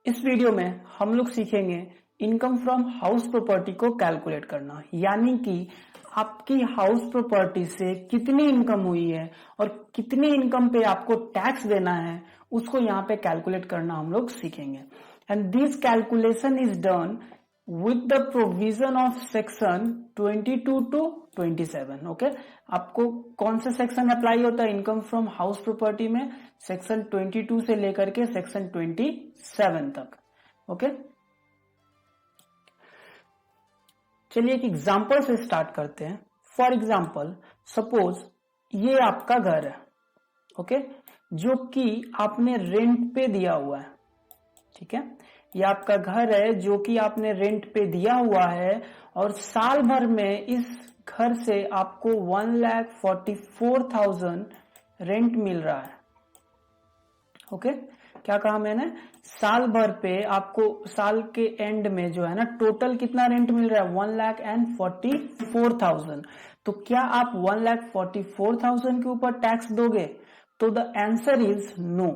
इस वीडियो में हम लोग सीखेंगे इनकम फ्रॉम हाउस प्रॉपर्टी को कैलकुलेट करना, यानी कि आपकी हाउस प्रॉपर्टी से कितनी इनकम हुई है और कितनी इनकम पे आपको टैक्स देना है उसको यहाँ पे कैलकुलेट करना हम लोग सीखेंगे। And this calculation is done with the provision of section 22 to 27। Okay, आपको कौन सा सेक्शन अप्लाई होता है इनकम फ्रॉम हाउस प्रॉपर्टी में? सेक्शन 22 से लेकर के सेक्शन 27 तक। ओके, चलिए एक एग्जांपल से स्टार्ट करते हैं। फॉर एग्जांपल, सपोज ये आपका घर है, ओके, जो कि आपने रेंट पे दिया हुआ है। ठीक है, ये आपका घर है जो कि आपने रेंट पे दिया हुआ है और साल भर में इस घर से आपको 1,44,000 रेंट मिल रहा है। ओके, क्या कहा मैंने? साल भर पे आपको साल के एंड में जो है ना टोटल कितना रेंट मिल रहा है? 1,44,000। तो क्या आप 1,44,000 के ऊपर टैक्स दोगे? तो the answer is no.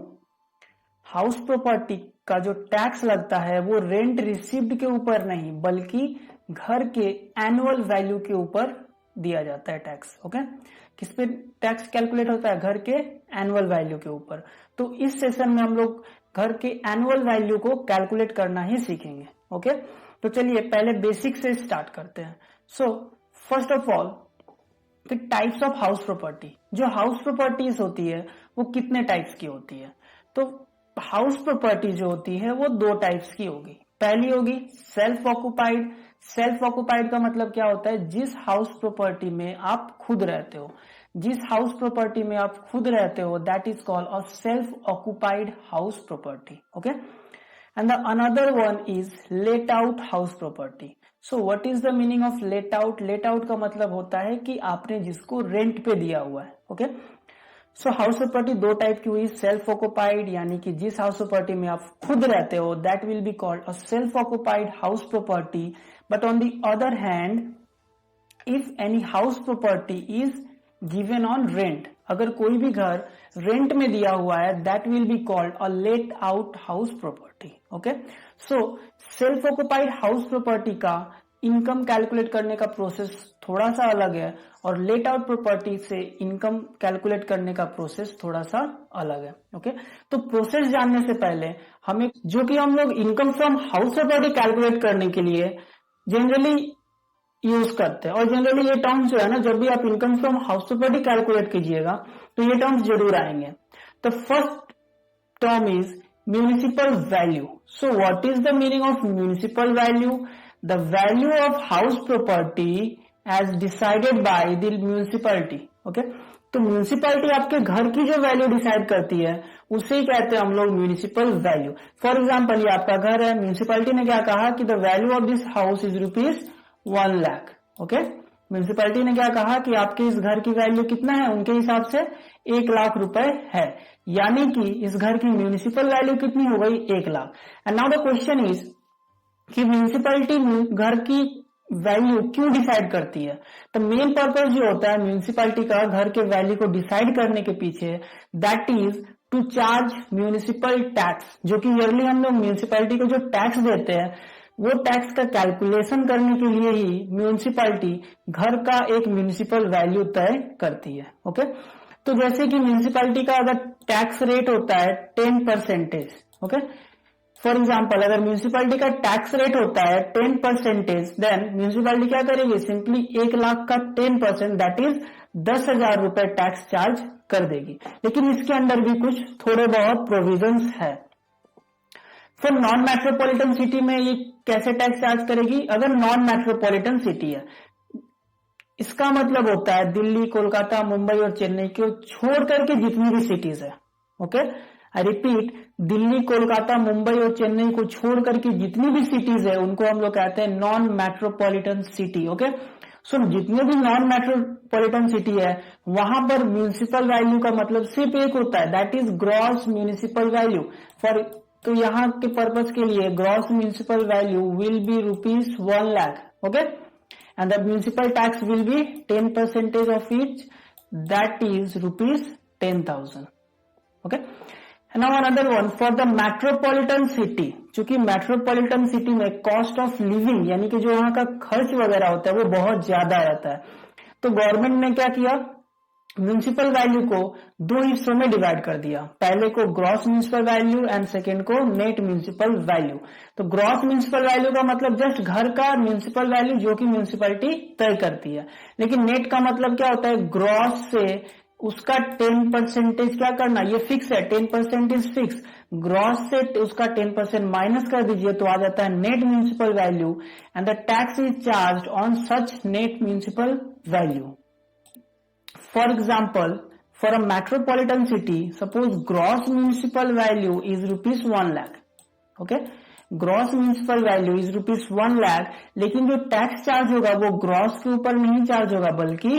House property का जो टैक्स लगता है वो रेंट रिसीव्ड के ऊपर नहीं बल्कि घर के एनुअल वैल्यू के ऊपर दिया जाता है टैक्स। ओके, किस पे टैक्स कैलकुलेट होता है? घर के एनुअल वैल्यू के ऊपर। तो इस सेशन में हम लोग घर के एनुअल वैल्यू को कैलकुलेट करना ही सीखेंगे। ओके, तो चलिए पहले बेसिक से स्टार्ट करते हैं। So first of all, the types of house property. जो हाउस प्रॉपर्टीज होती है वो कितने टाइप्स की होती है? तो हाउस प्रॉपर्टी जो होती है वो दो टाइप्स की होगी। पहली होगी सेल्फ ऑक्युपाइड। सेल्फ ऑक्युपाइड का मतलब क्या होता है? जिस हाउस प्रॉपर्टी में आप खुद रहते हो, जिस हाउस प्रॉपर्टी में आप खुद रहते हो, that is called a self occupied house property. Okay, and the another one is let out house property. So what is the meaning of let out? Let out का मतलब होता है कि आपने जिसको रेंट पे दिया हुआ है। ओके, सो हाउस प्रॉपर्टी दो टाइप की हुई। सेल्फ ऑक्युपाइड यानी कि जिस हाउस प्रॉपर्टी में आप खुद रहते हो, that will be called a self occupied house property. But on the other hand, if any house property is given on rent, अगर कोई भी घर रेंट में दिया हुआ है, that will be called a let out house property. Okay, so self occupied house property का income calculate करने का प्रोसेस थोड़ा सा अलग है और लेट आउट प्रॉपर्टी से इनकम कैलकुलेट करने का प्रोसेस थोड़ा सा अलग है। ओके, तो प्रोसेस जानने से पहले हमें जो कि हम लोग income from house property calculate करने के लिए जनरली यूज करते हैं, और जनरली ये टर्म्स जो है ना, जब भी आप income from house property calculate कीजिएगा तो ये टर्म्स जरूर आएंगे। तो first term is municipal value. So what is the meaning of municipal value? The value of house property as decided by the municipality. Okay, तो म्यूनिसिपैलिटी आपके घर की जो वैल्यू डिसाइड करती है उसे ही कहते हैं हम लोग म्यूनिसिपल वैल्यू। फॉर एग्जाम्पल, ये आपका घर है, म्यूनिसिपैलिटी ने क्या कहा कि the value of this house is ₹1 lakh. Okay, municipality ने क्या कहा कि आपके इस घर की वैल्यू कितना है? उनके हिसाब से 1 लाख रुपए है, यानी कि इस घर की म्यूनिसिपल वैल्यू कितनी हो गई? 1 lakh. And now the question is कि म्यूनिसिपैलिटी घर की वैल्यू क्यों डिसाइड करती है? तो मेन पर्पस जो होता है म्यूनिसिपैलिटी का घर के वैल्यू को डिसाइड करने के पीछे, that is to charge municipal tax. जो कि ईयरली हम लोग म्यूनिसिपैलिटी को जो टैक्स देते हैं वो टैक्स का कैलकुलेशन करने के लिए ही म्यूनिसिपैलिटी घर का एक म्यूनिसिपल वैल्यू तय करती है। ओके, तो जैसे कि म्यूनिसिपैलिटी का अगर टैक्स रेट होता है 10%, ओके, फॉर एग्जाम्पल अगर म्यूनिसिपैलिटी का टैक्स रेट होता है 10%, देन म्यूनिसिपैलिटी क्या करेगी? सिंपली 1 लाख का 10%, दैट इज 10,000 रुपए टैक्स चार्ज कर देगी। लेकिन इसके अंदर भी कुछ थोड़े बहुत प्रोविजंस है। फॉर नॉन मेट्रोपॉलिटन सिटी में ये कैसे टैक्स चार्ज करेगी? अगर नॉन मेट्रोपॉलिटन सिटी है, इसका मतलब होता है दिल्ली, कोलकाता, मुंबई और चेन्नई को छोड़ करके जितनी भी सिटीज है। Okay, I repeat, Delhi, Kolkata, Mumbai और चेन्नई को छोड़ करके जितनी भी सिटीज है उनको हम लोग कहते हैं नॉन मेट्रोपॉलिटन सिटी। ओके, सो जितने भी नॉन मेट्रोपॉलिटन सिटी है वहां पर म्यूनिसिपल वैल्यू का मतलब सिर्फ एक होता है, that is gross municipal value. For तो यहाँ के पर्पज के लिए gross municipal value will be ₹1 lakh. Okay, and the municipal tax will be 10% of each, that is ₹10,000। Okay, now another one for the metropolitan city, चूंकि metropolitan city में cost of living यानी कि जो वहां का खर्च वगैरह होता है वो बहुत ज्यादा रहता है, तो गवर्नमेंट ने क्या किया, म्यूनिसिपल वैल्यू को दो हिस्सों में डिवाइड कर दिया, पहले को gross municipal value and second को नेट म्यूनिसिपल वैल्यू। तो ग्रॉस म्यूनिसिपल वैल्यू का मतलब जस्ट घर का म्यूनिसिपल वैल्यू जो कि म्यूनिसिपैलिटी तय करती है, लेकिन नेट का मतलब क्या होता है, ग्रॉस से उसका 10% क्या करना, ये फिक्स है, 10% इज फिक्स, ग्रॉस से उसका 10% माइनस कर दीजिए तो आ जाता है net municipal value and the tax is charge on such net municipal value. For example, for a metropolitan city, suppose gross municipal value is rupees 1 lakh. Okay, gross municipal value is rupees 1 lakh, लेकिन जो tax charge होगा वो gross के ऊपर नहीं charge होगा बल्कि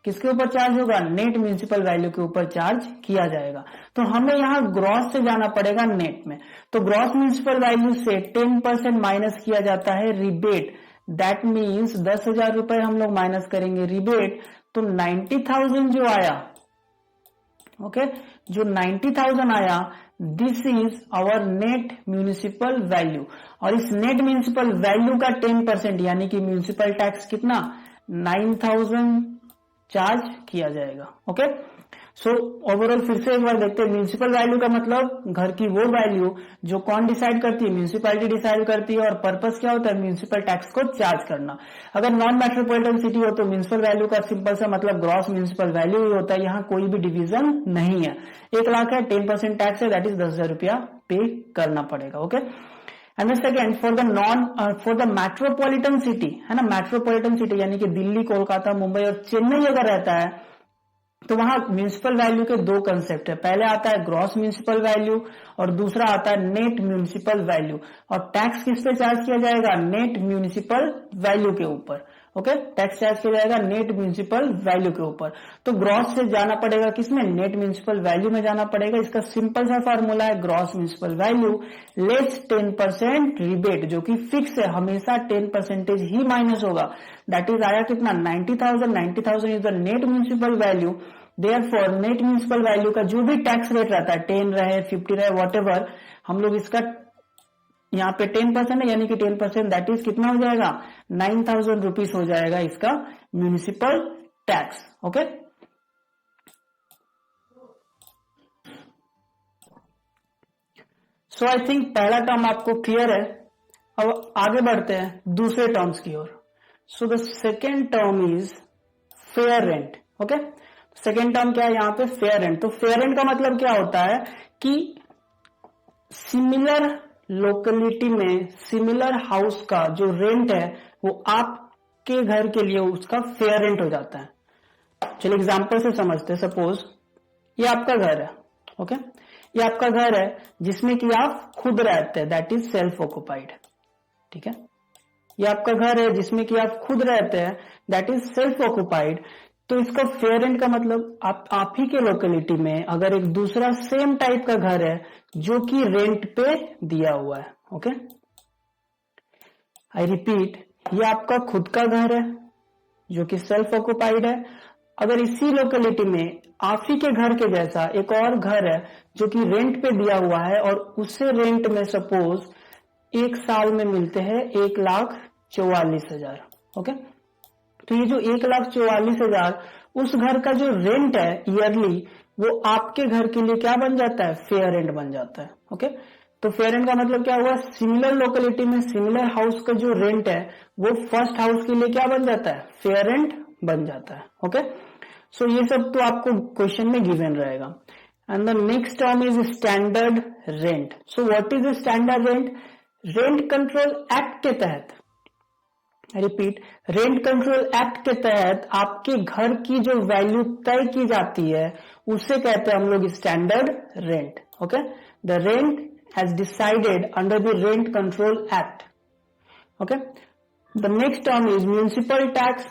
किसके ऊपर चार्ज होगा, नेट म्यूनिसिपल वैल्यू के ऊपर चार्ज किया जाएगा। तो हमें यहाँ ग्रॉस से जाना पड़ेगा नेट में, तो ग्रॉस म्यूनिसिपल वैल्यू से 10% माइनस किया जाता है रिबेट, दैट मीन्स 10,000 रुपए हम लोग माइनस करेंगे रिबेट, तो 90,000 जो आया, ओके, जो 90,000 आया, this is our net municipal value, और इस नेट म्यूनिसिपल वैल्यू का 10% यानी कि म्यूनिसिपल टैक्स कितना, 9,000 चार्ज किया जाएगा। ओके, सो ओवरऑल फिर से एक बार देखते हैं, म्यूनिसिपल वैल्यू का मतलब घर की वो वैल्यू जो कौन डिसाइड करती है, म्यूनिसिपैलिटी डिसाइड करती है, और पर्पस क्या होता है, म्यूनिसिपल टैक्स को चार्ज करना। अगर नॉन मेट्रोपॉलिटन सिटी हो तो म्यूनिसिपल वैल्यू का सिंपल सा मतलब ग्रॉस म्यूनिसिपल वैल्यू ही होता है, यहाँ कोई भी डिवीजन नहीं है। 1 लाख है, 10% टैक्स है, दैट इज 10,000 रुपया पे करना पड़ेगा। Okay, and second for the metropolitan city, है ना, मेट्रोपॉलिटन सिटी यानी कि दिल्ली, कोलकाता, मुंबई और चेन्नई अगर रहता है तो वहां म्यूनिसिपल वैल्यू के दो कंसेप्ट है, पहले आता है ग्रॉस म्यूनिसिपल वैल्यू और दूसरा आता है नेट म्यूनिसिपल वैल्यू, और टैक्स किस पे चार्ज किया जाएगा, नेट म्यूनिसिपल वैल्यू के ऊपर। ओके, टैक्स चार्ज किया जाएगा नेट म्यूनिसिपल वैल्यू के ऊपर। तो ग्रॉस से जाना पड़ेगा किसमें, नेट म्यूनिसिपल वैल्यू में जाना पड़ेगा। इसका सिंपल सा फॉर्मूला है gross municipal value less 10% rebate, जो कि फिक्स है, हमेशा 10% ही माइनस होगा, दैट इज आया कितना, 90,000। 90,000 is the net municipal value, therefore net municipal value का जो भी टैक्स रेट रहता है, 10 रहे, 50 रहे, व्हाटएवर, हम लोग इसका यहाँ पे 10% है यानी कि 10% दैट इज कितना हो जाएगा, 9,000 रुपीज हो जाएगा इसका municipal tax. Okay, so I think पहला टर्म आपको क्लियर है। अब आगे बढ़ते हैं दूसरे टर्म्स की ओर। So the second term is fair rent. Okay, second term क्या है यहाँ पे, फेयर रेंट। तो फेयर रेंट का मतलब क्या होता है कि सिमिलर लोकेलिटी में सिमिलर हाउस का जो रेंट है वो आपके घर के लिए उसका फेयर रेंट हो जाता है। चलिए एग्जांपल से समझते हैं। सपोज ये आपका घर है, ओके, ये आपका घर है जिसमें कि आप खुद रहते हैं, दैट इज सेल्फ ऑक्युपाइड। ठीक है, ये आपका घर है जिसमें कि आप खुद रहते हैं, दैट इज सेल्फ ऑक्युपाइड। तो इसका फेयर रेंट का मतलब आप ही के लोकेलिटी में अगर एक दूसरा सेम टाइप का घर है जो कि रेंट पे दिया हुआ है, ओके, आई रिपीट, ये आपका खुद का घर है जो कि सेल्फ ऑक्युपाइड है, अगर इसी लोकेलिटी में आप ही के घर के जैसा एक और घर है जो कि रेंट पे दिया हुआ है और उससे रेंट में सपोज 1 साल में मिलते हैं 1,44,000। ओके, तो ये जो 1,44,000 उस घर का जो रेंट है ईयरली, वो आपके घर के लिए क्या बन जाता है, फेयर रेंट बन जाता है। ओके, तो फेयर रेंट का मतलब क्या हुआ, सिमिलर लोकेलिटी में सिमिलर हाउस का जो रेंट है वो फर्स्ट हाउस के लिए क्या बन जाता है, फेयर रेंट बन जाता है। ओके, सो ये सब तो आपको क्वेश्चन में गिवन रहेगा। And the next term is standard rent. So what is standard rent, rent control act के तहत, रिपीट, रेंट कंट्रोल एक्ट के तहत आपके घर की जो वैल्यू तय की जाती है उसे कहते हैं हम लोग standard rent. Okay, the rent has decided under the rent control act. Okay, the next term is municipal tax,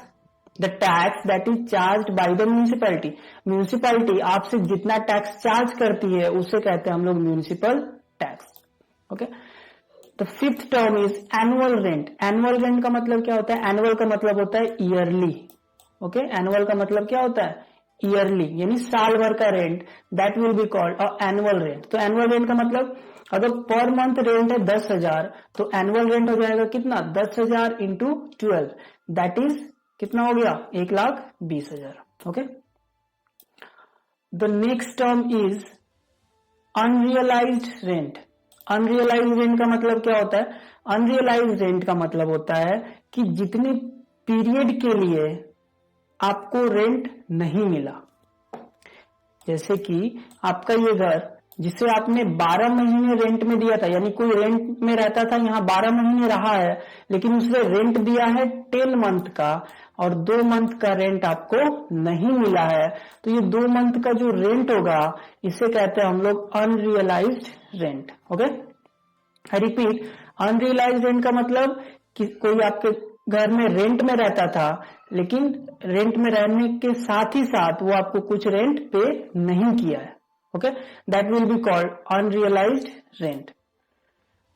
the tax that is charged bye the municipality. Municipality आपसे जितना टैक्स चार्ज करती है उसे कहते हैं हम लोग municipal tax. Okay, the fifth term is annual rent. Annual rent का मतलब क्या होता है, एनुअल का मतलब होता है ईयरली। ओके, एनुअल का मतलब क्या होता है, ईयरली यानी साल भर का rent, that will be called annual rent. तो एनुअल रेंट का मतलब अगर पर मंथ रेंट है 10,000 तो एनुअल रेंट हो जाएगा कितना 10,000 इंटू 12, दैट इज कितना हो गया 1,20,000। Okay, the next term is unrealised rent. Unrealised rent का मतलब क्या होता है? अनरियलाइज्ड रेंट का मतलब होता है कि जितने पीरियड के लिए आपको रेंट नहीं मिला, जैसे कि आपका ये घर जिसे आपने 12 महीने रेंट में दिया था, यानी कोई रेंट में रहता था यहाँ 12 महीने रहा है, लेकिन उसने रेंट दिया है 10 मंथ का और 2 मंथ का रेंट आपको नहीं मिला है, तो ये 2 मंथ का जो रेंट होगा इसे कहते हैं हम लोग unrealised rent. Okay, I repeat, unrealised rent का मतलब कि कोई आपके घर में रेंट में रहता था, लेकिन रेंट में रहने के साथ ही साथ वो आपको कुछ रेंट पे नहीं किया है। Okay, that will be called unrealised rent.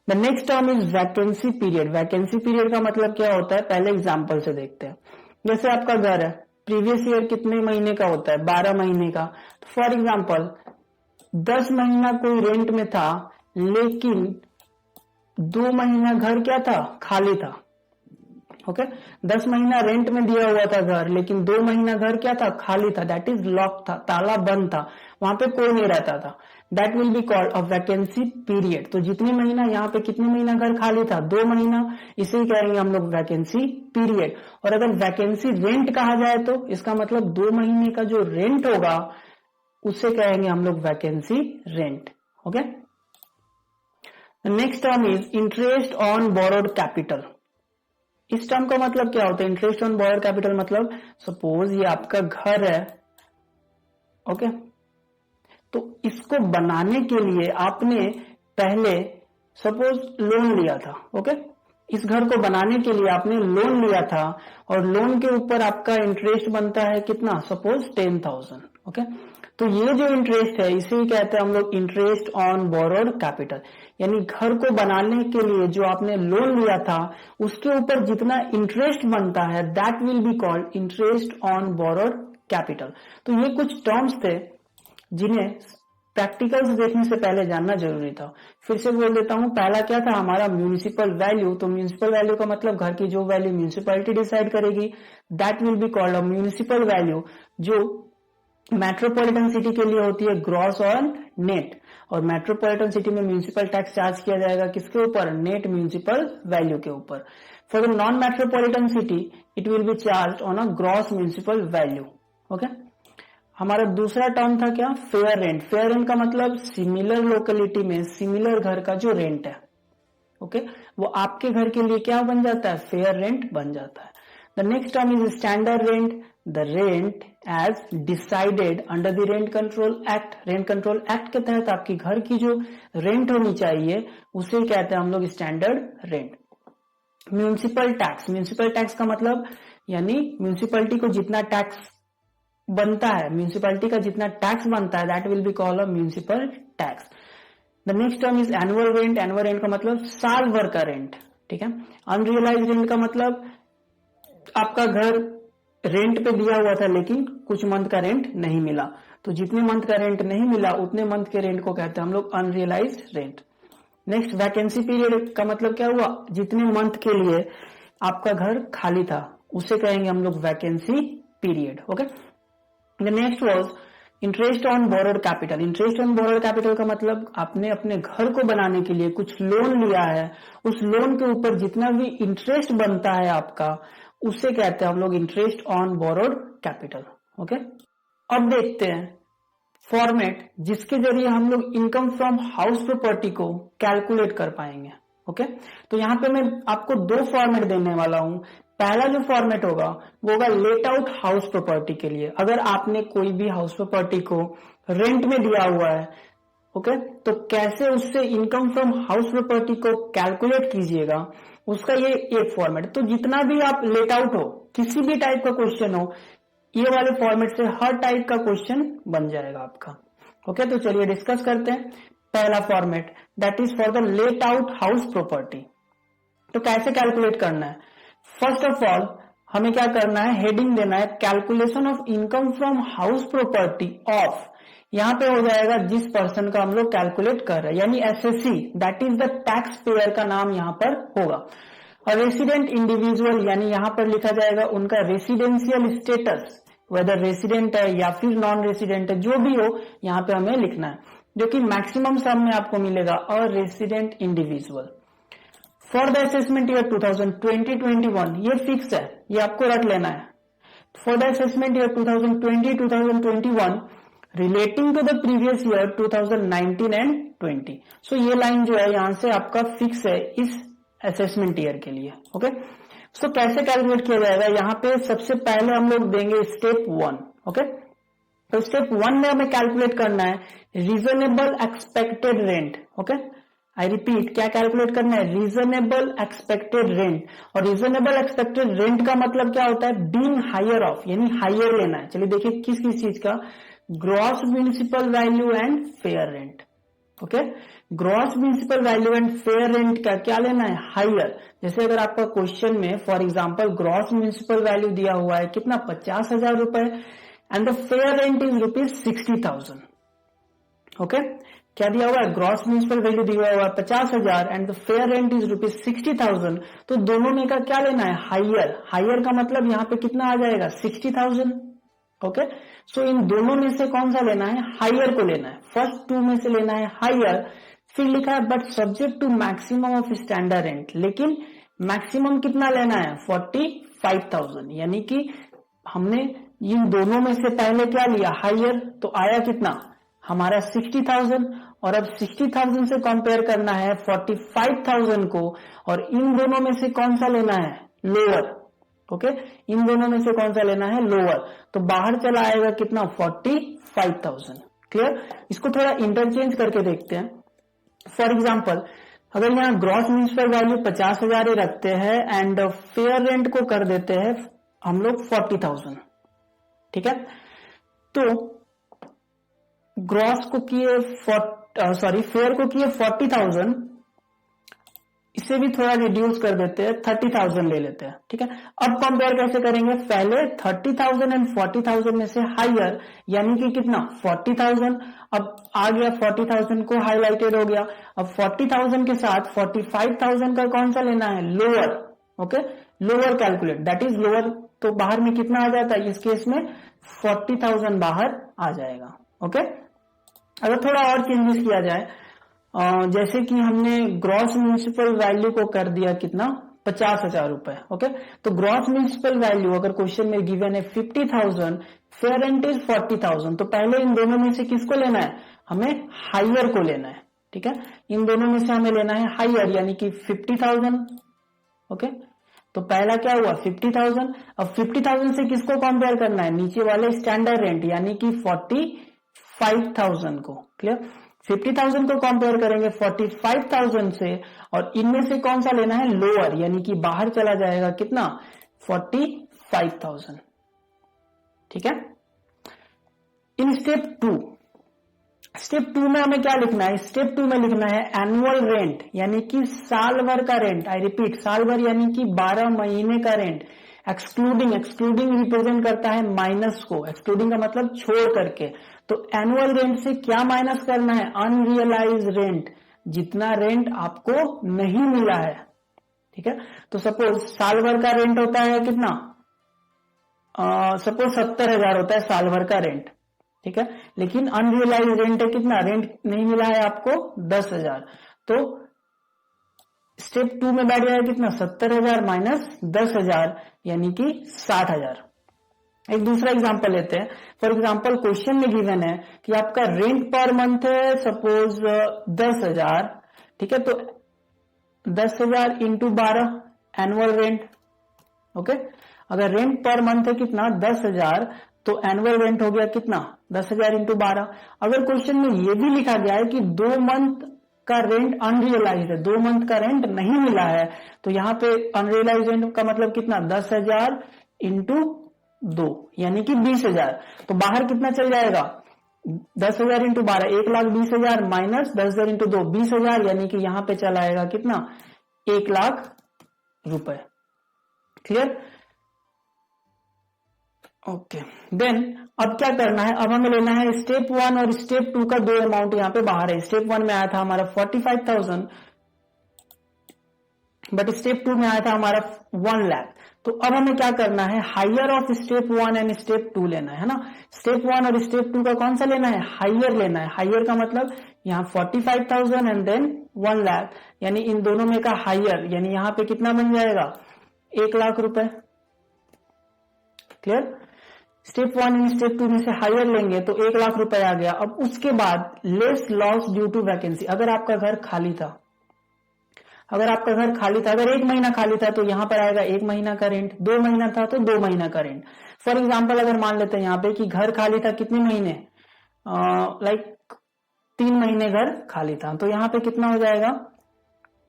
The next term is vacancy period. Vacancy period का मतलब क्या होता है, पहले एग्जांपल से देखते हैं। जैसे आपका घर है, प्रीवियस ईयर कितने महीने का होता है 12 महीने का, तो फॉर एग्जांपल 10 महीना कोई रेंट में था, लेकिन 2 महीना घर क्या था, खाली था। ओके, 10 महीना रेंट में दिया हुआ था घर, लेकिन 2 महीना घर क्या था, खाली था, दैट इज लॉक था, ताला बंद था, वहां पे कोई नहीं रहता था, that will be called a vacancy period. तो जितने महीना यहाँ पे कितने महीना घर खाली था, 2 महीना, इसे कहेंगे हम लोग वैकेंसी पीरियड। और अगर वैकेंसी रेंट कहा जाए तो इसका मतलब 2 महीने का जो रेंट होगा उसे कहेंगे हम लोग vacancy rent. Okay, next term is interest on borrowed capital. इस टर्म का मतलब क्या होता है, इंटरेस्ट ऑन बोरोड कैपिटल मतलब सपोज ये आपका घर है, ओके, तो इसको बनाने के लिए आपने पहले सपोज लोन लिया था। ओके, इस घर को बनाने के लिए आपने लोन लिया था और लोन के ऊपर आपका इंटरेस्ट बनता है कितना, सपोज 10,000। ओके, तो ये जो इंटरेस्ट है इसे ही कहते हैं हम लोग इंटरेस्ट ऑन बोरोड कैपिटल, यानी घर को बनाने के लिए जो आपने लोन लिया था उसके ऊपर जितना इंटरेस्ट बनता है that will be called interest on borrowed capital. तो ये कुछ टर्म्स थे जिन्हें प्रैक्टिकल्स देखने से पहले जानना जरूरी था। फिर से बोल देता हूं, पहला क्या था हमारा म्यूनिसिपल वैल्यू। तो म्यूनिसिपल वैल्यू का मतलब घर की जो वैल्यू म्यूनिसिपैलिटी डिसाइड करेगी that will be called a municipal value. जो मेट्रोपॉलिटन सिटी के लिए होती है ग्रॉस और नेट, और मेट्रोपॉलिटन सिटी में म्यूनिसिपल टैक्स चार्ज किया जाएगा किसके ऊपर, नेट म्यूनिसिपल वैल्यू के ऊपर। For the non metropolitan city it will be charge on a gross municipal value. Okay, हमारा दूसरा टर्म था क्या, फेयर रेंट। फेयर रेंट का मतलब सिमिलर लोकेलिटी में सिमिलर घर का जो रेंट है, ओके, वो आपके घर के लिए क्या बन जाता है, फेयर रेंट बन जाता है। The next term is standard rent. The rent as decided under the rent control act. Rent control act के तहत आपकी घर की जो रेंट होनी चाहिए उसे कहते हैं हम लोग standard rent. Municipal tax. Municipal tax का मतलब यानी म्यूनिसिपैलिटी को जितना टैक्स बनता है, म्यूनिसिपैलिटी का जितना टैक्स बनता है that will be called a municipal tax. The next term is annual rent. Annual rent का मतलब साल भर का रेंट, ठीक है। अनरियलाइज्ड रेंट का मतलब आपका घर रेंट पे दिया हुआ था लेकिन कुछ मंथ का रेंट नहीं मिला, तो जितने मंथ का रेंट नहीं मिला उतने मंथ के रेंट को कहते हैं हम लोग unrealised rent. Next vacancy period का मतलब क्या हुआ, जितने मंथ के लिए आपका घर खाली था उसे कहेंगे हम लोग vacancy period. Okay, the next was interest on borrowed capital. Interest on borrowed capital का मतलब आपने अपने घर को बनाने के लिए कुछ लोन लिया है, उस लोन के ऊपर जितना भी इंटरेस्ट बनता है आपका उसे कहते हैं हम लोग interest on borrowed capital. Okay, अब देखते हैं फॉर्मेट जिसके जरिए हम लोग इनकम फ्रॉम हाउस प्रॉपर्टी को कैलकुलेट कर पाएंगे। ओके, तो यहां पे मैं आपको 2 फॉर्मेट देने वाला हूं। पहला जो फॉर्मेट होगा वो होगा लेट आउट हाउस प्रॉपर्टी के लिए। अगर आपने कोई भी हाउस प्रॉपर्टी को रेंट में दिया हुआ है, ओके, तो कैसे उससे इनकम फ्रॉम हाउस प्रॉपर्टी को कैलकुलेट कीजिएगा उसका ये एक फॉर्मेट। तो जितना भी आप लेट आउट हो, किसी भी टाइप का क्वेश्चन हो, ये वाले फॉर्मेट से हर टाइप का क्वेश्चन बन जाएगा आपका। ओके, तो चलिए डिस्कस करते हैं। पहला format that is for the let out house property. तो कैसे कैलकुलेट करना है, फर्स्ट ऑफ ऑल हमें क्या करना है, हेडिंग देना है calculation of income from house property of, यहां पे हो जाएगा जिस पर्सन का हम लोग कैलकुलेट कर रहे हैं, यानी SSC, that is the tax payer का नाम यहां पर होगा। और रेसिडेंट इंडिविजुअल, यानी यहां पर लिखा जाएगा उनका रेसिडेंशियल स्टेटस, वेदर रेसिडेंट है या फिर नॉन रेसिडेंट है, जो भी हो यहां पे हमें लिखना है, जो कि मैक्सिमम सम में आपको मिलेगा, और resident individual for the assessment year 2020-21, ये फिक्स है, ये आपको रख लेना है। For the assessment year 2020-2021 relating to the previous year 2019 and 20, so ये लाइन जो है यहां से आपका फिक्स है इस असेसमेंट ईयर के लिए। ओके, सो कैसे कैलकुलेट किया जाएगा, यहाँ पे सबसे पहले हम लोग देंगे स्टेप 1। ओके, तो स्टेप 1 में हमें कैलकुलेट करना है reasonable expected rent. Okay, I repeat, क्या कैलकुलेट करना है, रीजनेबल एक्सपेक्टेड रेंट। और रीजनेबल एक्सपेक्टेड रेंट का मतलब क्या होता है, बीइंग हायर ऑफ, यानी हायर लेना है। चलिए देखिए किस किस चीज का, gross municipal value and fair rent. Okay, gross municipal value and fair rent का क्या लेना है, हायर। जैसे अगर आपका क्वेश्चन में for example gross municipal value दिया हुआ है कितना, 50,000 रुपए, and the fair rent is ₹60,000। Okay, क्या दिया हुआ है, ग्रॉस म्युनिसिपल वैल्यू दिया हुआ है 50,000 and the fair rent is ₹60,000, तो दोनों में का क्या लेना है, हायर। हायर का मतलब यहाँ पे कितना आ जाएगा, 60,000। ओके, सो इन दोनों में से कौन सा लेना है, हायर को लेना है, फर्स्ट टू में से लेना है हायर। फिर लिखा है but subject to maximum of standard rent, लेकिन मैक्सिमम कितना लेना है, 45,000, यानी कि हमने इन दोनों में से पहले क्या लिया, हायर, तो आया कितना हमारा 60,000, और अब 60,000 से कंपेयर करना है 45,000 को, और इन दोनों में से कौन सा लेना है, लोअर। ओके, इन दोनों में से कौन सा लेना है, लोअर, तो बाहर चला आएगा कितना, 45,000। क्लियर, इसको थोड़ा इंटरचेंज करके देखते हैं। फॉर एग्जाम्पल अगर यहाँ ग्रॉस म्युनिसिपल वैल्यू 50,000 ही रखते हैं एंड फेयर रेंट को कर देते हैं हम लोग 40,000, ठीक है, तो ग्रॉस को किए फेयर को किए 40,000, इसे भी थोड़ा रिड्यूस कर देते हैं, 30,000 ले लेते हैं, ठीक है। अब कंपेयर कैसे करेंगे, पहले 30,000 एंड 40,000 में से हायर, यानी कि कितना, 40,000, अब आ गया 40,000 को हाईलाइटेड हो गया। अब 40,000 के साथ 45,000 का कौन सा लेना है, lower. Okay, lower calculate, that is lower, तो बाहर में कितना आ जाता है, इस केस में 40,000 बाहर आ जाएगा। ओके, अगर थोड़ा और चेंजेस किया जाए, जैसे कि हमने ग्रॉस म्युनिसिपल वैल्यू को कर दिया कितना, 50,000 रुपए। ओके, तो ग्रॉस म्युनिसिपल वैल्यू अगर क्वेश्चन में गिवन है 50,000, फेयर रेंट इज 40,000, तो पहले इन दोनों में से किसको लेना है, हमें हायर को लेना है, ठीक है, इन दोनों में से हमें लेना है हायर, यानी कि 50,000। ओके, तो पहला क्या हुआ, 50,000। अब 50,000 से किसको कंपेयर करना है, नीचे वाले स्टैंडर्ड रेंट, यानी कि 45,000 को। क्लियर, 50,000 को कंपेयर करेंगे 45,000 से, और इनमें से कौन सा लेना है, लोअर, यानी कि बाहर चला जाएगा कितना, 45,000, ठीक है। इन स्टेप टू में हमें क्या लिखना है, स्टेप 2 में लिखना है एनुअल रेंट, यानी कि साल भर का रेंट। आई रिपीट, साल भर यानी कि 12 महीने का रेंट। एक्सक्लूडिंग रिप्रेजेंट करता है माइनस को, एक्सक्लूडिंग का मतलब छोड़ करके, तो एनुअल रेंट से क्या माइनस करना है, अनरियलाइज रेंट, जितना रेंट आपको नहीं मिला है, ठीक है। तो सपोज साल भर का रेंट होता है कितना, सपोज 70,000 होता है साल भर का रेंट, ठीक है, लेकिन अनरियलाइज रेंट है कितना, रेंट नहीं मिला है आपको 10,000, तो स्टेप 2 में बैठ जाएगा कितना, 70,000 माइनस 10,000, यानी कि 60,000। एक दूसरा एग्जांपल लेते हैं। फॉर एग्जांपल क्वेश्चन में गिवन है कि आपका रेंट पर मंथ है सपोज 10,000, ठीक है, तो 10,000 इंटू 12 एनुअल रेंट। ओके, अगर रेंट पर मंथ है कितना, 10,000, तो एनुअल रेंट हो गया कितना, 10,000 इंटू 12। अगर क्वेश्चन में ये भी लिखा गया है कि 2 मंथ का रेंट अनरियलाइज है, 2 मंथ का रेंट नहीं मिला है, तो यहाँ पे अनरियलाइज रेंट का मतलब कितना, 10,000 इंटू 2, यानी कि 20,000, तो बाहर कितना चल जाएगा, 10,000 इंटू 12, 1,20,000 माइनस 10,000 इंटू 2, 20,000, यानी कि यहां पे चला आएगा कितना, 1,00,000 रुपए। क्लियर, ओके देन अब क्या करना है, अब हमें लेना है स्टेप 1 और स्टेप 2 का दो अमाउंट यहाँ पे बाहर है। स्टेप 1 में आया था हमारा 45,000 बट स्टेप 2 में आया था हमारा 1 लाख। तो अब हमें क्या करना है, higher of step 1 and step 2 लेना है ना। स्टेप 1 और स्टेप 2 का कौन सा लेना है, हायर लेना है। हायर का मतलब यहाँ 45,000 एंड देन 1 लाख, यानी इन दोनों में का हायर, यानी यहाँ पे कितना बन जाएगा 1 लाख रुपए। क्लियर। स्टेप 1 एंड स्टेप 2 में से हायर लेंगे तो 1 लाख रुपए आ गया। अब उसके बाद less loss due to vacancy. अगर आपका घर खाली था, अगर आपका घर खाली था, अगर 1 महीना खाली था तो यहां पर आएगा 1 महीना का रेंट, 2 महीना था तो 2 महीना का रेंट। फॉर एग्जाम्पल अगर मान लेते हैं यहाँ पे कि घर खाली था कितने महीने, लाइक 3 महीने घर खाली था, तो यहाँ पे कितना हो जाएगा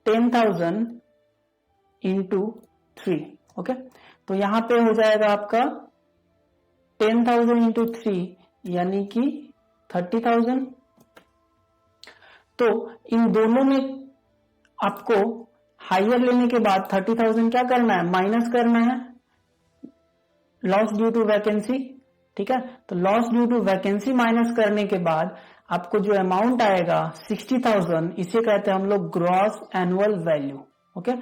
10,000 इंटू 3। ओके, तो यहाँ पे हो जाएगा आपका 10,000 इंटू 3 यानी कि 30,000। तो इन दोनों में आपको हायर लेने के बाद 30,000 क्या करना है, माइनस करना है लॉस ड्यू टू वैकेंसी। ठीक है, तो loss due to vacancy minus करने के बाद आपको जो अमाउंट आएगा 60,000, इसे कहते हैं हम लोग gross annual value. Okay,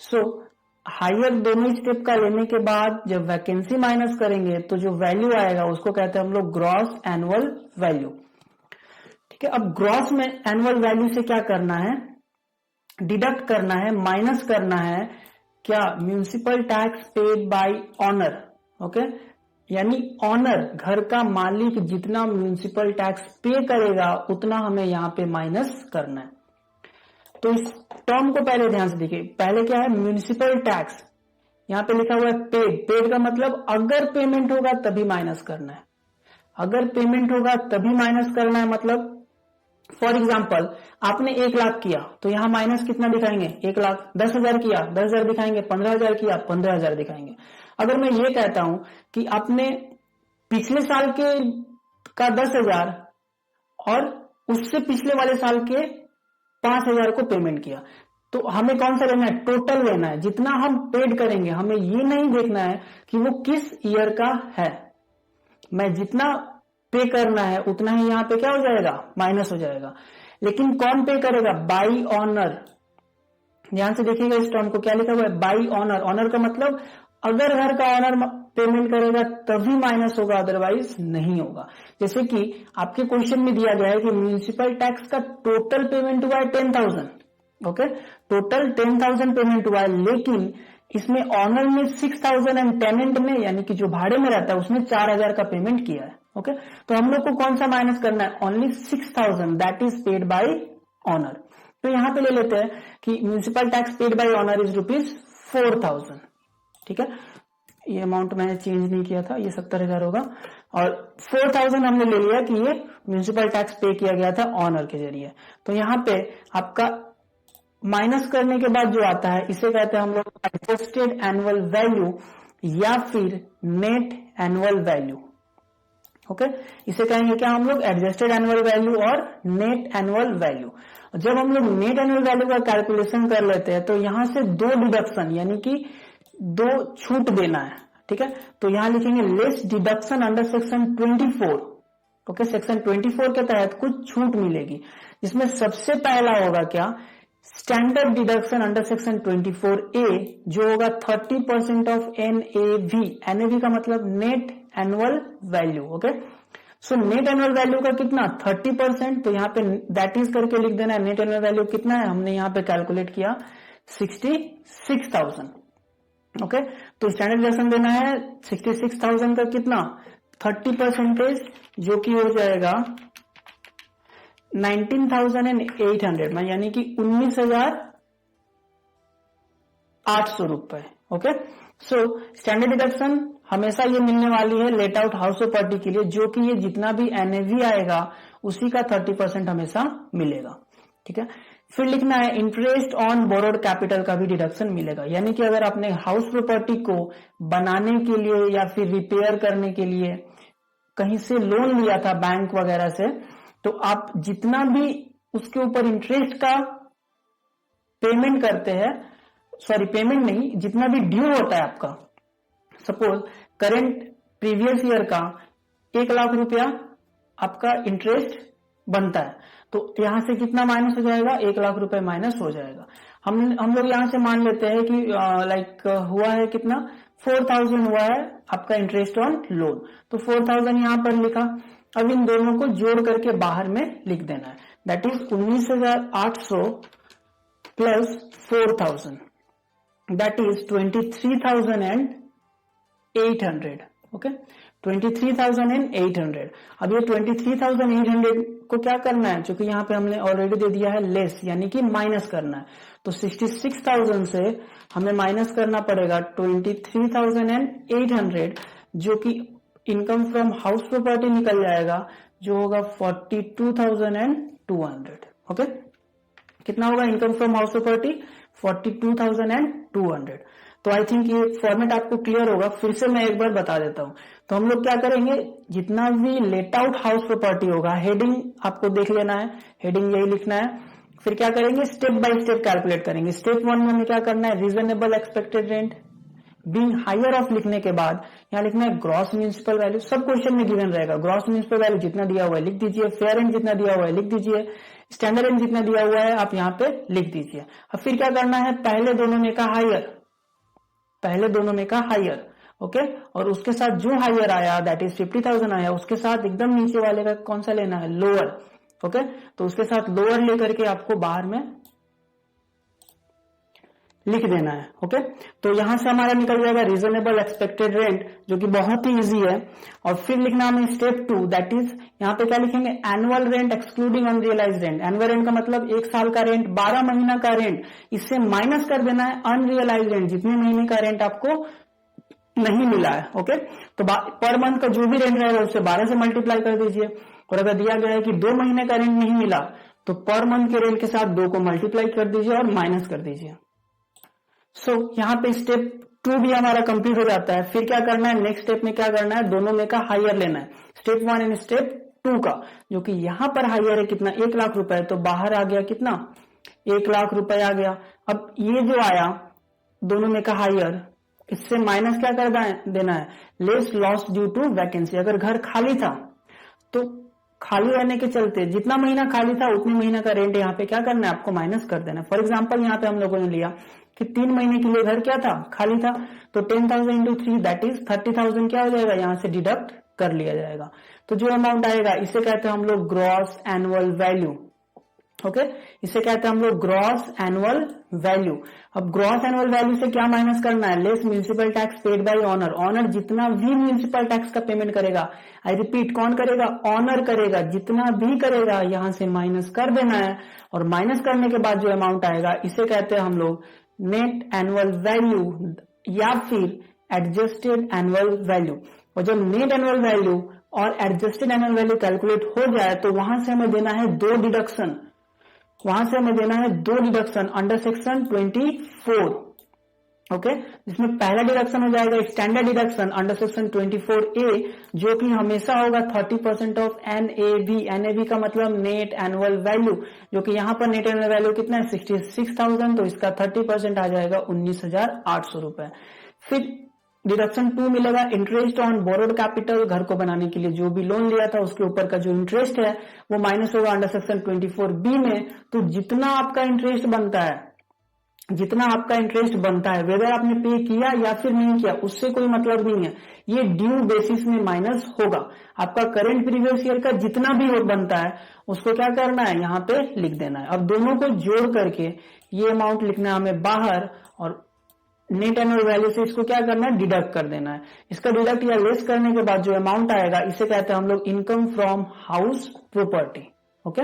so higher दोनों स्टेप का लेने के बाद जब वैकेंसी माइनस करेंगे तो जो वैल्यू आएगा उसको कहते हैं हम लोग ग्रॉस एनुअल वैल्यू। ठीक है, अब ग्रॉस में एनुअल वैल्यू से क्या करना है, डिडक्ट करना है, माइनस करना है क्या, municipal tax paid by honour. Okay, यानी ऑनर घर का मालिक जितना म्यूनिसिपल टैक्स पे करेगा उतना हमें यहां पे माइनस करना है। तो इस टर्म को पहले ध्यान से देखिए, पहले क्या है म्यूनिसिपल टैक्स, यहां पे लिखा हुआ है पेड। पेड का मतलब अगर पेमेंट होगा तभी माइनस करना है, अगर पेमेंट होगा तभी माइनस करना है। मतलब फॉर एग्जाम्पल आपने 1 लाख किया तो यहां माइनस कितना दिखाएंगे 1 लाख, 10,000 किया 10,000 दिखाएंगे, 15,000 किया 15,000 दिखाएंगे। अगर मैं ये कहता हूं कि आपने पिछले साल के का 10,000 और उससे पिछले वाले साल के 5,000 को पेमेंट किया, तो हमें कौन सा लेना है, टोटल लेना है। जितना हम पेड करेंगे हमें ये नहीं देखना है कि वो किस ईयर का है, मैं जितना पे करना है उतना ही यहां पे क्या हो जाएगा, माइनस हो जाएगा। लेकिन कौन पे करेगा, बाई ऑनर। ध्यान से देखिएगा इस टर्म को, क्या लिखा हुआ है, बाई ऑनर। ऑनर का मतलब अगर घर का ऑनर पेमेंट करेगा तभी माइनस होगा, अदरवाइज नहीं होगा। जैसे कि आपके क्वेश्चन में दिया गया है कि म्यूनिसिपल टैक्स का टोटल पेमेंट हुआ है 10,000। ओके, टोटल 10,000 पेमेंट हुआ है, लेकिन इसमें ऑनर ने 6,000 एंड टेनेंट में यानी कि जो भाड़े में रहता है उसने 4,000 का पेमेंट किया है। ओके, तो हम लोग को कौन सा माइनस करना है, only 6,000 that is paid by honour. तो यहां पे ले लेते हैं कि municipal tax paid by honour is ₹4,000। ठीक है, ये अमाउंट मैंने चेंज नहीं किया था, ये 70,000 होगा, और 4,000 हमने ले लिया कि ये म्यूनिसिपल टैक्स पे किया गया था ऑनर के जरिए। तो यहां पे आपका माइनस करने के बाद जो आता है इसे कहते हैं हम लोग एडजस्टेड एनुअल वैल्यू या फिर नेट एनुअल वैल्यू। ओके, इसे कहेंगे क्या हम लोग, एडजस्टेड एनुअल वैल्यू और नेट एनुअल वैल्यू। जब हम लोग नेट एनुअल वैल्यू का कैलकुलेशन कर लेते हैं तो यहां से 2 डिडक्शन यानी कि 2 छूट देना है। ठीक है, तो यहां लिखेंगे less deduction under section 24। Okay, section 24 के तहत कुछ छूट मिलेगी, जिसमें सबसे पहला होगा क्या, standard deduction under section 24A जो होगा 30% ऑफ NAV। NAV का मतलब net annual value. Okay, so net annual value का कितना 30%, तो यहाँ पे दैट इज करके लिख देना है। नेट एनुअल वैल्यू कितना है, हमने यहाँ पे कैलकुलेट किया 66,000। ओके, तो स्टैंडर्ड डिडक्शन देना है 66,000 का कितना 30%, जो कि हो जाएगा 19,800 में, यानी कि 19,800 रुपए। ओके, सो स्टैंडर्ड डिडक्शन हमेशा ये मिलने वाली है लेट आउट हाउस प्रॉपर्टी के लिए, जो कि ये जितना भी NAV आएगा उसी का 30% हमेशा मिलेगा। ठीक है, फिर लिखना है इंटरेस्ट ऑन बोरोड कैपिटल का भी डिडक्शन मिलेगा, यानी कि अगर आपने हाउस प्रॉपर्टी को बनाने के लिए या फिर रिपेयर करने के लिए कहीं से लोन लिया था बैंक वगैरह से, तो आप जितना भी उसके ऊपर इंटरेस्ट का पेमेंट करते हैं, सॉरी पेमेंट नहीं, जितना भी ड्यू होता है आपका, सपोज करेंट प्रीवियस ईयर का 1 लाख रुपया आपका इंटरेस्ट बनता है, तो यहां से कितना माइनस हो जाएगा, 1 लाख रुपए माइनस हो जाएगा। हम लोग यहां से मान लेते हैं कि लाइक हुआ है कितना, 4000 हुआ है आपका इंटरेस्ट ऑन लोन, तो 4000 यहां पर लिखा। अब इन दोनों को जोड़ करके बाहर में लिख देना है, that is 19,800 plus 4000, that is 23,800। Okay, 23,800। अब ये 23,800 को क्या करना है, क्योंकि यहाँ पे हमने ऑलरेडी दे दिया है लेस, यानी कि माइनस करना है, तो 66,000 से हमें माइनस करना पड़ेगा 23,800, जो कि इनकम फ्रॉम हाउस प्रॉपर्टी निकल जाएगा, जो होगा 42,200। ओके, कितना होगा इनकम फ्रॉम हाउस प्रॉपर्टी, 42,200। तो आई थिंक ये फॉर्मेट आपको क्लियर होगा, फिर से मैं एक बार बता देता हूं। तो हम लोग क्या करेंगे, जितना भी लेट आउट हाउस प्रॉपर्टी होगा, हेडिंग आपको देख लेना है, हेडिंग यही लिखना है, फिर क्या करेंगे, स्टेप बाय स्टेप कैलकुलेट करेंगे। स्टेप 1 में हमें क्या करना है, reasonable expected rent being higher of लिखने के बाद यहाँ लिखना है ग्रॉस म्युनिसिपल वैल्यू, सब क्वेश्चन में गिवन रहेगा। ग्रॉस म्युनिसिपल वैल्यू जितना दिया हुआ है लिख दीजिए, फेयर रेंट जितना दिया हुआ है लिख दीजिए, स्टैंडर्ड रेंट जितना दिया हुआ है आप यहाँ पे लिख दीजिए। अब फिर क्या करना है, पहले दोनों में का हायर, पहले दोनों में का हायर, ओके, और उसके साथ जो हायर आया दैट इज 50,000 आया, उसके साथ एकदम नीचे वाले का कौन सा लेना है, लोअर। ओके, तो उसके साथ लोअर लेकर के आपको बाहर में लिख देना है। ओके, तो यहां से हमारा निकल जाएगा रीजनेबल एक्सपेक्टेड रेंट, जो कि बहुत ही इजी है। और फिर लिखना हमें स्टेप 2, दैट इज यहाँ पे क्या लिखेंगे, annual rent excluding unrealised rent. Annual rent का मतलब 1 साल का रेंट, 12 महीना का रेंट, इससे माइनस कर देना है अनरियलाइज्ड रेंट, जितने महीने का रेंट आपको नहीं मिला है। ओके, तो पर मंथ का जो भी रेंट रहेगा उससे 12 से मल्टीप्लाई कर दीजिए। और अगर दिया गया है कि 2 महीने का रेंट नहीं मिला, तो पर मंथ के रेंट के साथ 2 को मल्टीप्लाई कर दीजिए और माइनस कर दीजिए। सो यहाँ पे स्टेप 2 भी हमारा कंप्लीट हो जाता है। फिर क्या करना है, नेक्स्ट स्टेप में क्या करना है, दोनों में का हायर लेना है, स्टेप 1 एंड स्टेप 2 का, जो कि यहां पर हायर है कितना, 1 लाख रुपए, तो बाहर आ गया कितना, 1 लाख रुपए आ गया। अब ये जो आया दोनों में का हायर, इससे माइनस क्या कर देना है, less loss due to vacancy. अगर घर खाली था तो खाली रहने के चलते जितना महीना खाली था उतने महीना का रेंट यहाँ पे क्या करना है, आपको माइनस कर देना है। फॉर एग्जाम्पल यहाँ पे हम लोगों ने लिया कि 3 महीने के लिए घर क्या था, खाली था, तो 10,000 इंटू 3 दैट इज 30,000 क्या हो जाएगा, यहाँ से डिडक्ट कर लिया जाएगा। तो जो अमाउंट आएगा इसे कहते हैं हम लोग ग्रॉस एनुअल वैल्यू। ओके, इसे कहते हैं हम लोग ग्रॉस एनुअल वैल्यू। अब ग्रॉस एनुअल वैल्यू से क्या माइनस करना है, less municipal tax paid by owner. Owner जितना भी म्युनिसिपल टैक्स का पेमेंट करेगा, आई रिपीट, कौन करेगा, ऑनर करेगा, जितना भी करेगा यहां से माइनस कर देना है। और माइनस करने के बाद जो अमाउंट आएगा इसे कहते हैं हम लोग नेट एनुअल वैल्यू या फिर एडजस्टेड एनुअल वैल्यू। और जब नेट एनुअल वैल्यू और एडजस्टेड एनुअल वैल्यू कैलकुलेट हो जाए तो वहां से हमें देना है 2 डिडक्शन, वहां से हमें देना है 2 डिडक्शन अंडर सेक्शन 24। ओके, जिसमें पहला डिडक्शन हो जाएगा standard deduction under section 24A, जो कि हमेशा होगा 30% ऑफ NAV। NAV का मतलब नेट एनुअल वैल्यू, जो कि यहाँ पर नेट एनुअल वैल्यू कितना है, 66,000, तो इसका 30% आ जाएगा 19,800 रुपए। फिर डिडक्शन 2 मिलेगा इंटरेस्ट ऑन बोरोड कैपिटल, घर को बनाने के लिए जो भी लोन लिया था उसके ऊपर का जो इंटरेस्ट है वो माइनस होगा अंडर सेक्शन 24B में। तो जितना आपका इंटरेस्ट बनता है, जितना आपका इंटरेस्ट बनता है, वेदर आपने पे किया या फिर नहीं किया, उससे कोई मतलब नहीं है, ये ड्यू बेसिस में माइनस होगा। आपका करंट प्रीवियस ईयर का जितना भी बनता है उसको क्या करना है, यहाँ पे लिख देना है। अब दोनों को जोड़ करके ये अमाउंट लिखना है हमें बाहर, और नेट एनुअल वैल्यू से इसको क्या करना है, डिडक्ट कर देना है। इसका डिडक्ट या लेस करने के बाद जो अमाउंट आएगा इसे कहते हैं हम लोग income from house property. Okay,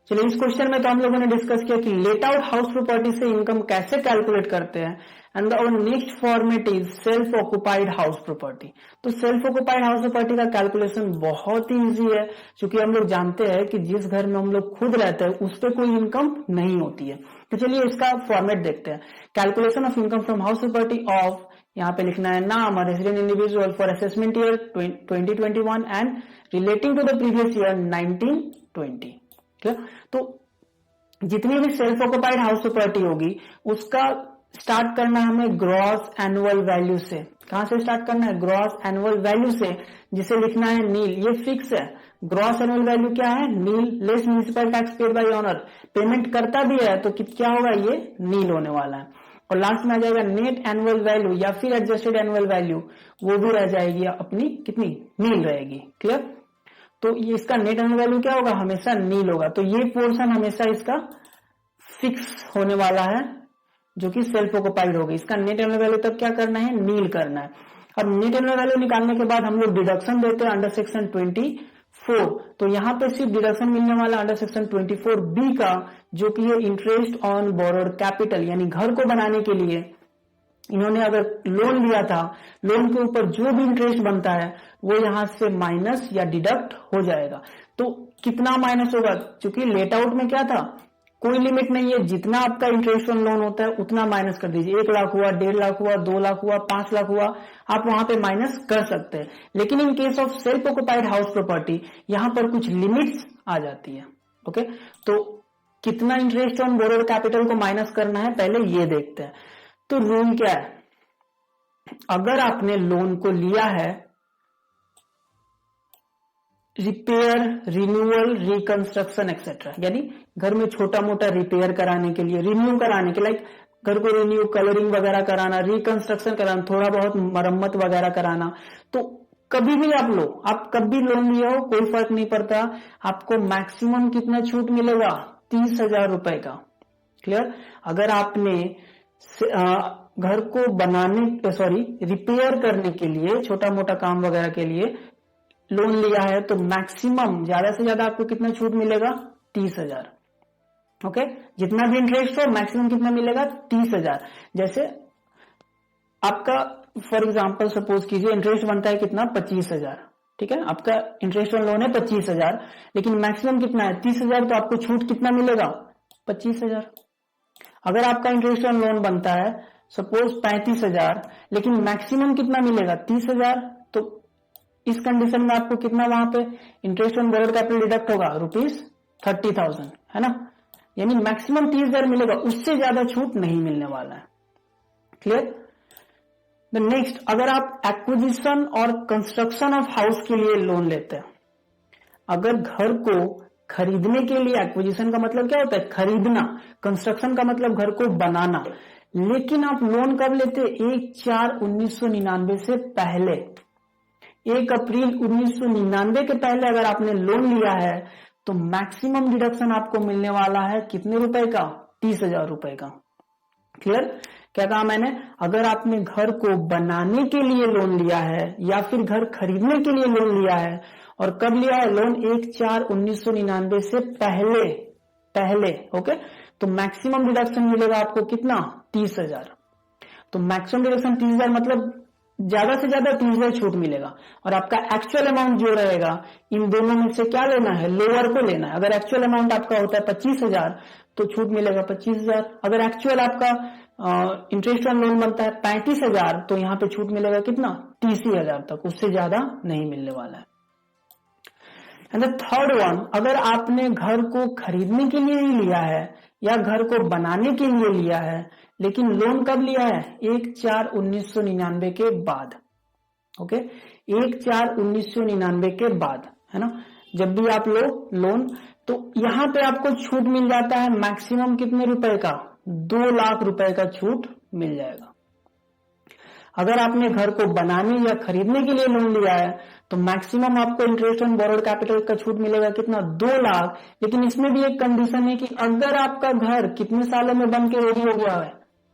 चलिए इस क्वेश्चन में तो हम लोगों ने डिस्कस किया कि लेट आउट हाउस प्रॉपर्टी से इनकम कैसे कैलकुलेट करते हैं। एंड और next format is self occupied house property. तो सेल्फ ऑक्युपाइड हाउस प्रॉपर्टी का कैलकुलेशन बहुत ही इजी है, क्योंकि हम लोग जानते हैं कि जिस घर में हम लोग खुद रहते हैं उस पर कोई इनकम नहीं होती है। तो चलिए इसका फॉर्मेट देखते हैं। Calculation of income from house property of, यहाँ पे लिखना है नाम, resident individual for assessment year 2021 and relating to the previous year 1920। तो जितनी भी सेल्फ ऑक्युपाइड हाउस प्रॉपर्टी होगी उसका स्टार्ट करना है हमें ग्रॉस एनुअल वैल्यू से। कहां से स्टार्ट करना है? ग्रॉस एनुअल वैल्यू से, जिसे लिखना है नील। ये फिक्स है। ग्रॉस एनुअल वैल्यू क्या है? Nil less municipal tax paid by owner. Payment करता भी है तो क्या होगा? ये नील होने वाला है। और लास्ट में आ जाएगा नेट एनुअल वैल्यू या फिर एडजस्टेड एनुअल वैल्यू, वो भी रह जाएगी अपनी कितनी? नील रहेगी। क्लियर? तो ये इसका नेट एनुअल वैल्यू क्या होगा? हमेशा नील होगा। तो ये पोर्शन हमेशा इसका फिक्स होने वाला है, जो कि सेल्फ ऑक्युपाइड होगी। इसका नेट एनुअल वैल्यू तब क्या करना है? नील करना है। अब नेट एनुअल वैल्यू निकालने के बाद हम लोग डिडक्शन देते हैं अंडर सेक्शन 24। तो यहां पे सिर्फ डिडक्शन मिलने वाला अंडर सेक्शन 24B का, जो कि है इंटरेस्ट ऑन बोरोड कैपिटल, यानी घर को बनाने के लिए इन्होंने अगर लोन लिया था, लोन के ऊपर जो भी इंटरेस्ट बनता है वो यहां से माइनस या डिडक्ट हो जाएगा। तो कितना माइनस होगा? क्योंकि लेट आउट में क्या था? कोई लिमिट नहीं है, जितना आपका इंटरेस्ट ऑन लोन होता है उतना माइनस कर दीजिए। 1 लाख हुआ, 1.5 लाख हुआ, 2 लाख हुआ, 5 लाख हुआ, आप वहां पे माइनस कर सकते हैं। लेकिन in case of self occupied house property यहां पर कुछ लिमिट्स आ जाती है। ओके, तो कितना इंटरेस्ट ऑन बोरोड कैपिटल को माइनस करना है पहले ये देखते हैं। तो रूल क्या है? अगर आपने लोन को लिया है रिपेयर, रिन्यूअल, रिकंस्ट्रक्शन एक्सेट्रा, यानी घर में छोटा मोटा रिपेयर कराने के लिए, रिन्यू कराने के, लाइक घर को रिन्यू, कलरिंग वगैरह कराना, रिकंस्ट्रक्शन कराना, थोड़ा बहुत मरम्मत वगैरह कराना, तो कभी भी आप लो, आप कभी लोन लिया हो कोई फर्क नहीं पड़ता, आपको मैक्सिमम कितना छूट मिलेगा? 30,000 रुपए का। क्लियर? अगर आपने घर को बनाने, रिपेयर करने के लिए, छोटा मोटा काम वगैरह के लिए लोन लिया है तो मैक्सिमम ज्यादा से ज्यादा आपको कितना छूट मिलेगा? 30,000। ओके, जितना भी इंटरेस्ट हो मैक्सिमम कितना मिलेगा? 30,000। जैसे आपका फॉर एग्जांपल सपोज कीजिए इंटरेस्ट बनता है कितना? 25,000। ठीक है, आपका इंटरेस्ट ऑन लोन है 25,000, लेकिन मैक्सिमम कितना है? 30,000। तो आपको छूट कितना मिलेगा? 25,000। अगर आपका इंटरेस्ट ऑन लोन बनता है सपोज 35,000, लेकिन मैक्सिमम कितना मिलेगा? 30,000, तो इस कंडीशन में आपको कितना वहां पे interest on borrowed capital deduct होगा? ₹30,000, है ना? यानी मैक्सिमम 30,000 मिलेगा, उससे ज्यादा छूट नहीं मिलने वाला है। क्लियर? द नेक्स्ट, अगर आप एक्विजिशन और कंस्ट्रक्शन ऑफ हाउस के लिए लोन लेते हैं, अगर घर को खरीदने के लिए, एक्विजिशन का मतलब क्या होता है? खरीदना, कंस्ट्रक्शन का मतलब घर को बनाना, लेकिन आप लोन कब लेते? 1/4/1999 से पहले, 1 अप्रैल 1999 के पहले अगर आपने लोन लिया है तो मैक्सिमम डिडक्शन आपको मिलने वाला है कितने रुपए का? 30,000 रुपए का। क्लियर? क्या कहा मैंने? अगर आपने घर को बनाने के लिए लोन लिया है या फिर घर खरीदने के लिए लोन लिया है, और कब लिया है लोन? 1/4/1999 से पहले। ओके, तो मैक्सिमम डिडक्शन मिलेगा आपको कितना? 30,000। तो मैक्सिमम डिडक्शन 30,000 मतलब ज्यादा से ज्यादा 30,000 छूट मिलेगा। और आपका एक्चुअल अमाउंट जो रहेगा, इन दोनों में से क्या लेना है? लोअर को लेना है। अगर एक्चुअल अमाउंट आपका होता है 25,000 तो छूट मिलेगा 25,000। अगर एक्चुअल आपका इंटरेस्ट ऑन लोन बनता है 35,000 तो यहां पे छूट मिलेगा कितना? 30,000 तक, उससे ज्यादा नहीं मिलने वाला है। एंड द थर्ड वन, अगर आपने घर को खरीदने के लिए ही लिया है या घर को बनाने के लिए लिया है, लेकिन लोन कब लिया है? 1/4/1999 के बाद। ओके, 1/4/1999 के बाद, है ना? जब भी आप लो लोन, तो यहां पे आपको छूट मिल जाता है मैक्सिमम कितने रुपए का? 2 लाख रुपए का छूट मिल जाएगा। अगर आपने घर को बनाने या खरीदने के लिए लोन लिया है तो मैक्सिमम आपको इंटरेस्ट ऑन बोरोड कैपिटल का छूट मिलेगा कितना? 2 लाख। लेकिन इसमें भी एक कंडीशन है कि अगर आपका घर कितने सालों में बन के रेडी हो गया है?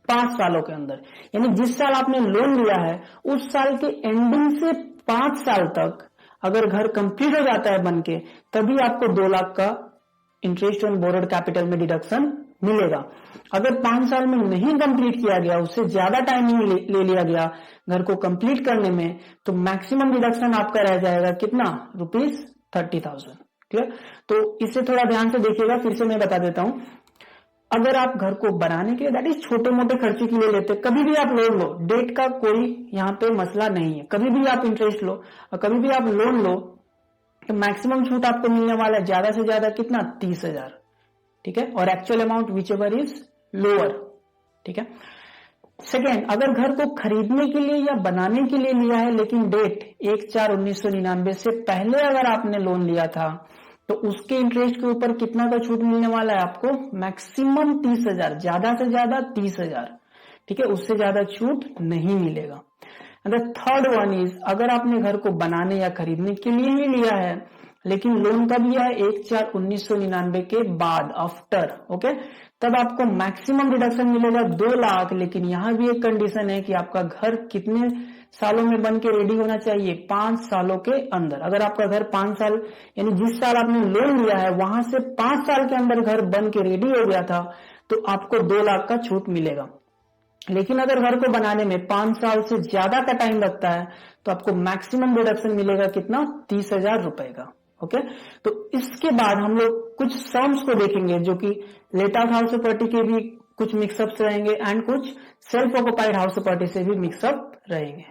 5 सालों के अंदर, यानी जिस साल आपने लोन लिया है उस साल के एंडिंग से 5 साल तक अगर घर कंप्लीट हो जाता है बन के, तभी आपको 2 लाख का इंटरेस्ट ऑन बोरोड कैपिटल में डिडक्शन मिलेगा। अगर 5 साल में नहीं कंप्लीट किया गया, उससे ज्यादा टाइमिंग ले लिया गया घर को कंप्लीट करने में, तो मैक्सिमम डिडक्शन आपका रह जाएगा कितना? ₹30,000। क्लियर? तो इसे थोड़ा ध्यान से देखिएगा, फिर से मैं बता देता हूं। अगर आप घर को बनाने के लिए, दैट इज छोटे मोटे खर्चे के लिए लेते, कभी भी आप लोन लो, डेट का कोई यहाँ पे मसला नहीं है, कभी भी आप इंटरेस्ट लो और कभी भी आप लोन लो, तो मैक्सिमम छूट आपको मिलने वाला है ज्यादा से ज्यादा कितना? 30,000। ठीक है, और actual amount which ever is lower. ठीक है, सेकेंड, अगर घर को खरीदने के लिए या बनाने के लिए लिया है लेकिन डेट 1/4/1999 से पहले अगर आपने लोन लिया था तो उसके इंटरेस्ट के ऊपर कितना का छूट मिलने वाला है आपको? मैक्सिमम 30,000, ज्यादा से ज्यादा 30,000, ठीक है, उससे ज्यादा छूट नहीं मिलेगा। द थर्ड वन इज, अगर आपने घर को बनाने या खरीदने के लिए ही लिया है लेकिन लोन कब लिया है? 1/4/1999 के बाद, आफ्टर, ओके, तब आपको मैक्सिमम रिडक्शन मिलेगा 2 लाख। लेकिन यहां भी एक कंडीशन है कि आपका घर कितने सालों में बन के रेडी होना चाहिए? 5 सालों के अंदर। अगर आपका घर 5 साल यानी जिस साल आपने लोन लिया है वहां से 5 साल के अंदर घर बन के रेडी हो गया था तो आपको 2 लाख का छूट मिलेगा। लेकिन अगर घर को बनाने में 5 साल से ज्यादा का टाइम लगता है तो आपको मैक्सिमम रिडक्शन मिलेगा कितना? 30,000 रुपए का। ओके, तो इसके बाद हम लोग कुछ सम्स को देखेंगे जो कि लेट आउट हाउस प्रॉपर्टी के भी कुछ मिक्सअप्स रहेंगे एंड कुछ सेल्फ ऑक्युपाइड हाउस प्रॉपर्टी से भी मिक्सअप रहेंगे।